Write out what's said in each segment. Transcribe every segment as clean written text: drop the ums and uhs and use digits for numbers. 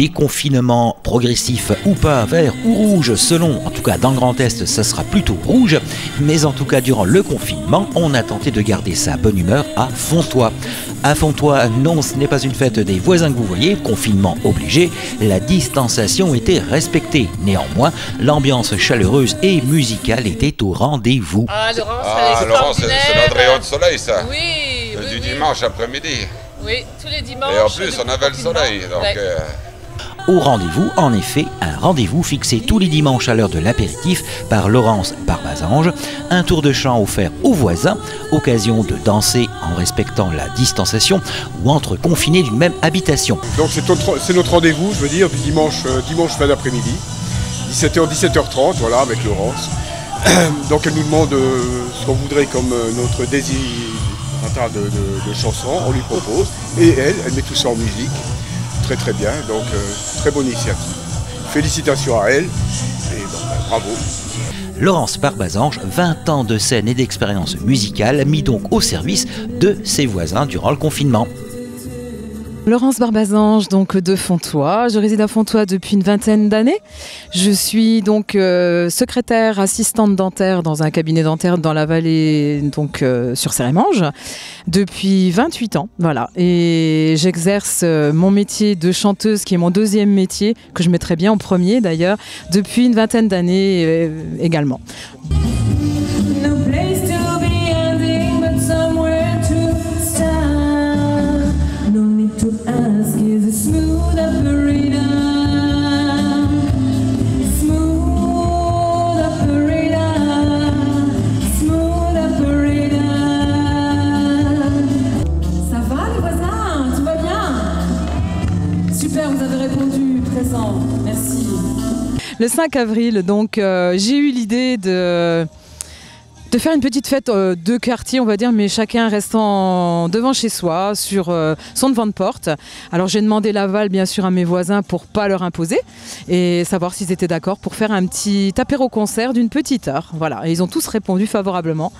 déconfinement progressif ou pas, vert ou rouge, selon, en tout cas dans le Grand Est, ça sera plutôt rouge, mais en tout cas durant le confinement, on a tenté de garder sa bonne humeur à Fontoy. À Fontoy, non, ce n'est pas une fête des voisins que vous voyez, confinement obligé, la distanciation était respectée. Néanmoins, l'ambiance chaleureuse et musicale était au rendez-vous. Ah, Laurence, c'est notre rayon de soleil, ça. Oui, du dimanche après-midi. Oui, tous les dimanches. Et en plus, on avait le soleil. Donc, Au rendez-vous, en effet, un rendez-vous fixé tous les dimanches à l'heure de l'apéritif par Laurence Barbazange, un tour de chant offert aux voisins, occasion de danser en respectant la distanciation ou entre confinés d'une même habitation. Donc c'est notre rendez-vous, je veux dire, dimanche fin d'après-midi, 17h, 17h30, voilà, avec Laurence. Donc elle nous demande ce qu'on voudrait comme notre désir de chansons, on lui propose, et elle met tout ça en musique. Très très bien, donc très bonne initiative. Félicitations à elle et bravo. Laurence Barbazange, 20 ans de scène et d'expérience musicale, mis donc au service de ses voisins durant le confinement. Laurence Barbazange, donc de Fontoy. Je réside à Fontoy depuis une vingtaine d'années. Je suis donc secrétaire assistante dentaire dans un cabinet dentaire dans la vallée, donc sur Cérémange, depuis 28 ans. Voilà. Et j'exerce mon métier de chanteuse, qui est mon deuxième métier, que je mettrais bien en premier d'ailleurs, depuis une vingtaine d'années également. Vous avez répondu présent, merci. Le 5 avril, donc, j'ai eu l'idée de faire une petite fête de quartier, on va dire, mais chacun restant devant chez soi, sur son devant de porte. Alors j'ai demandé l'aval, bien sûr, à mes voisins pour pas leur imposer et savoir s'ils étaient d'accord pour faire un petit apéro-concert d'une petite heure. Voilà, et ils ont tous répondu favorablement.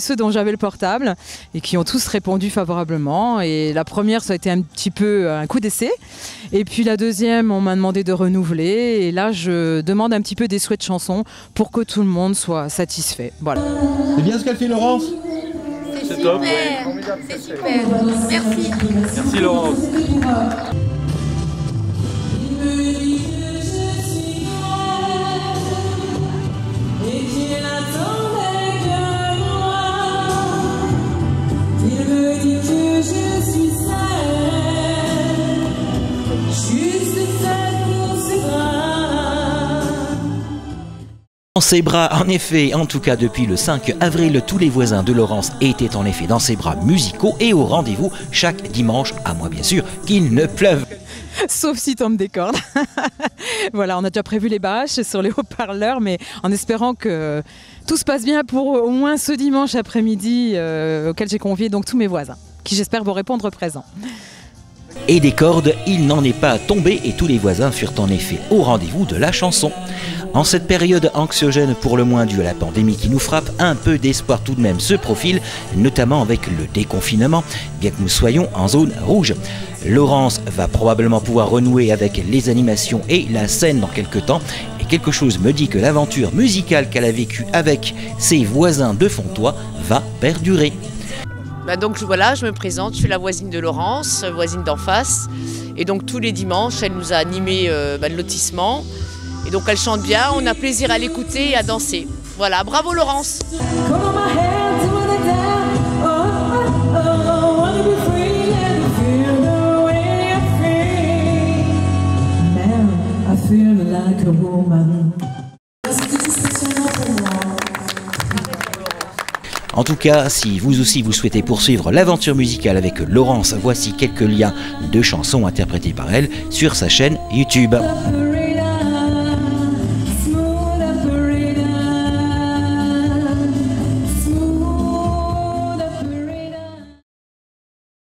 Ceux dont j'avais le portable et qui ont tous répondu favorablement, et la première ça a été un petit peu un coup d'essai, et puis la deuxième on m'a demandé de renouveler, et là je demande un petit peu des souhaits de chansons pour que tout le monde soit satisfait. Voilà. C'est bien ce qu'a fait Laurence? C'est top. C'est super, merci. Merci Laurence. Dans ses bras, en effet, en tout cas depuis le 5 avril, tous les voisins de Laurence étaient en effet dans ses bras musicaux et au rendez-vous chaque dimanche, à moins bien sûr qu'il ne pleuve. Sauf si tombe des cordes. Voilà, on a déjà prévu les bâches sur les haut-parleurs, mais en espérant que tout se passe bien pour au moins ce dimanche après-midi auquel j'ai convié donc tous mes voisins, qui j'espère vont répondre présents. Et des cordes, il n'en est pas tombé et tous les voisins furent en effet au rendez-vous de la chanson. En cette période anxiogène pour le moins due à la pandémie qui nous frappe, un peu d'espoir tout de même se profile, notamment avec le déconfinement, bien que nous soyons en zone rouge. Laurence va probablement pouvoir renouer avec les animations et la scène dans quelques temps, et quelque chose me dit que l'aventure musicale qu'elle a vécue avec ses voisins de Fontoy va perdurer. Donc voilà, je me présente, je suis la voisine de Laurence, voisine d'en face. Et donc tous les dimanches, elle nous a animé le lotissement. Et donc elle chante bien, on a plaisir à l'écouter et à danser. Voilà, bravo Laurence. En tout cas, si vous aussi vous souhaitez poursuivre l'aventure musicale avec Laurence, voici quelques liens de chansons interprétées par elle sur sa chaîne YouTube.